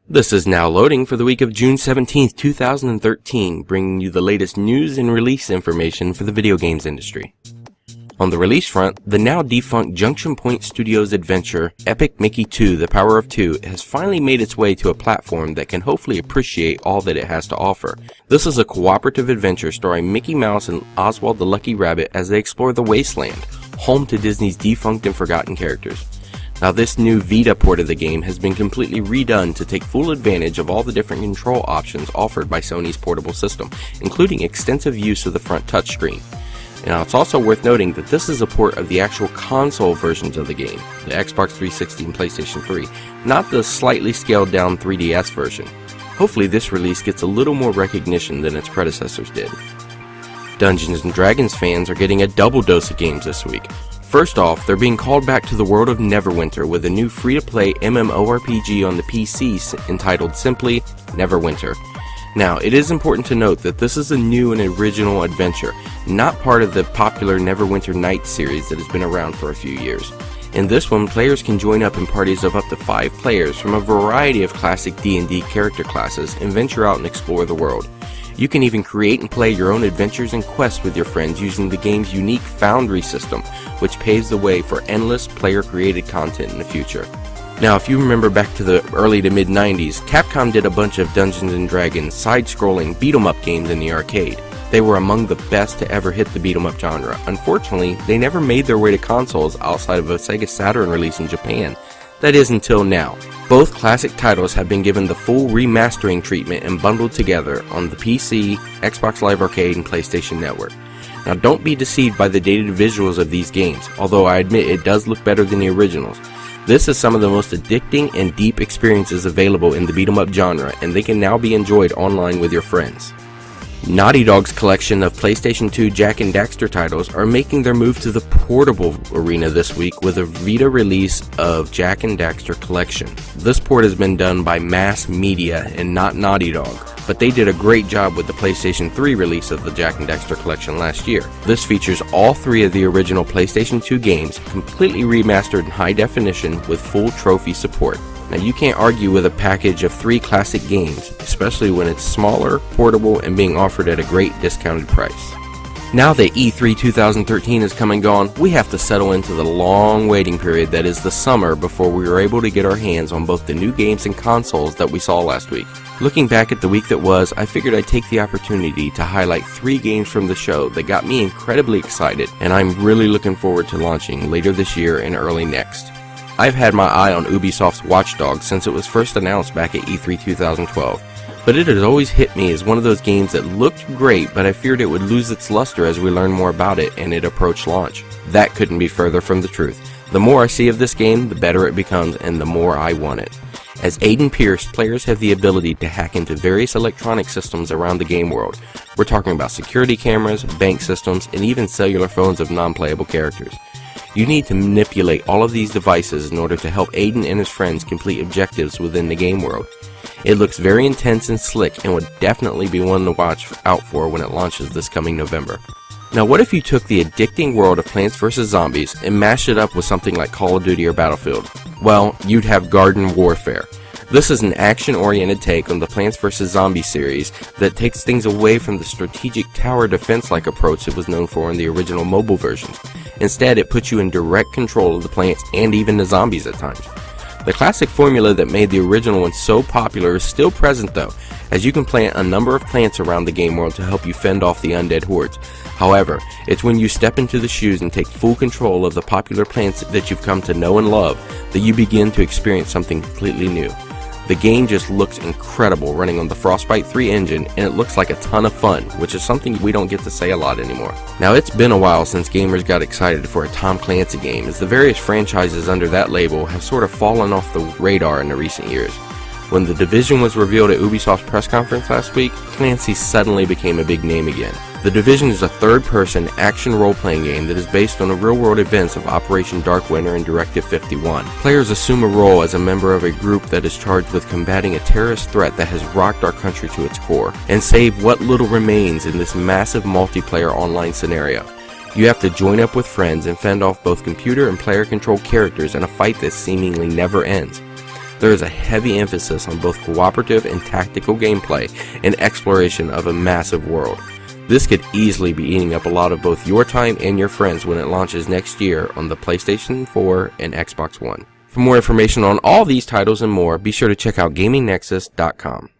This is now loading for the week of June 17th, 2013, bringing you the latest news and release information for the video games industry. On the release front, the now defunct Junction Point Studios adventure, Epic Mickey 2 The Power of Two, has finally made its way to a platform that can hopefully appreciate all that it has to offer. This is a cooperative adventure starring Mickey Mouse and Oswald the Lucky Rabbit as they explore the wasteland, home to Disney's defunct and forgotten characters. Now, this new Vita port of the game has been completely redone to take full advantage of all the different control options offered by Sony's portable system, including extensive use of the front touchscreen. Now, it's also worth noting that this is a port of the actual console versions of the game, the Xbox 360 and PlayStation 3, not the slightly scaled down 3DS version. Hopefully this release gets a little more recognition than its predecessors did. Dungeons & Dragons fans are getting a double dose of games this week. First off, they're being called back to the world of Neverwinter with a new free-to-play MMORPG on the PC entitled simply Neverwinter. Now, it is important to note that this is a new and original adventure, not part of the popular Neverwinter Nights series that has been around for a few years. In this one, players can join up in parties of up to 5 players from a variety of classic D&D character classes and venture out and explore the world. You can even create and play your own adventures and quests with your friends using the game's unique Foundry system, which paves the way for endless player-created content in the future. Now, if you remember back to the early to mid-90s, Capcom did a bunch of Dungeons & Dragons side-scrolling beat-em-up games in the arcade. They were among the best to ever hit the beat-em-up genre. Unfortunately, they never made their way to consoles outside of a Sega Saturn release in Japan. That is, until now. Both classic titles have been given the full remastering treatment and bundled together on the PC, Xbox Live Arcade, and PlayStation Network. Now, don't be deceived by the dated visuals of these games, although I admit it does look better than the originals. This is some of the most addicting and deep experiences available in the beat-em-up genre, and they can now be enjoyed online with your friends. Naughty Dog's collection of PlayStation 2 Jak and Daxter titles are making their move to the portable arena this week with a Vita release of Jak and Daxter Collection. This port has been done by Mass Media and not Naughty Dog, but they did a great job with the PlayStation 3 release of the Jak and Daxter Collection last year. This features all 3 of the original PlayStation 2 games, completely remastered in high definition with full trophy support. Now, you can't argue with a package of 3 classic games, especially when it's smaller, portable, and being offered at a great discounted price. Now that E3 2013 has come and gone, we have to settle into the long waiting period that is the summer before we are able to get our hands on both the new games and consoles that we saw last week. Looking back at the week that was, I figured I'd take the opportunity to highlight 3 games from the show that got me incredibly excited, and I'm really looking forward to launching later this year and early next. I've had my eye on Ubisoft's Watch Dogs since it was first announced back at E3 2012, but it has always hit me as one of those games that looked great, but I feared it would lose its luster as we learned more about it and it approached launch. That couldn't be further from the truth. The more I see of this game, the better it becomes and the more I want it. As Aiden Pierce, players have the ability to hack into various electronic systems around the game world. We're talking about security cameras, bank systems, and even cellular phones of non-playable characters. You need to manipulate all of these devices in order to help Aiden and his friends complete objectives within the game world. It looks very intense and slick and would definitely be one to watch out for when it launches this coming November. Now, what if you took the addicting world of Plants vs. Zombies and mashed it up with something like Call of Duty or Battlefield? Well, you'd have Garden Warfare. This is an action-oriented take on the Plants vs. Zombies series that takes things away from the strategic tower defense-like approach it was known for in the original mobile versions. Instead, it puts you in direct control of the plants and even the zombies at times. The classic formula that made the original one so popular is still present though, as you can plant a number of plants around the game world to help you fend off the undead hordes. However, it's when you step into the shoes and take full control of the popular plants that you've come to know and love that you begin to experience something completely new. The game just looks incredible running on the Frostbite 3 engine, and it looks like a ton of fun, which is something we don't get to say a lot anymore. Now, it's been a while since gamers got excited for a Tom Clancy game, as the various franchises under that label have sort of fallen off the radar in the recent years. When The Division was revealed at Ubisoft's press conference last week, Clancy suddenly became a big name again. The Division is a third-person action role-playing game that is based on the real-world events of Operation Dark Winter and Directive 51. Players assume a role as a member of a group that is charged with combating a terrorist threat that has rocked our country to its core, and save what little remains in this massive multiplayer online scenario. You have to join up with friends and fend off both computer and player-controlled characters in a fight that seemingly never ends. There is a heavy emphasis on both cooperative and tactical gameplay and exploration of a massive world. This could easily be eating up a lot of both your time and your friends when it launches next year on the PlayStation 4 and Xbox One. For more information on all these titles and more, be sure to check out GamingNexus.com.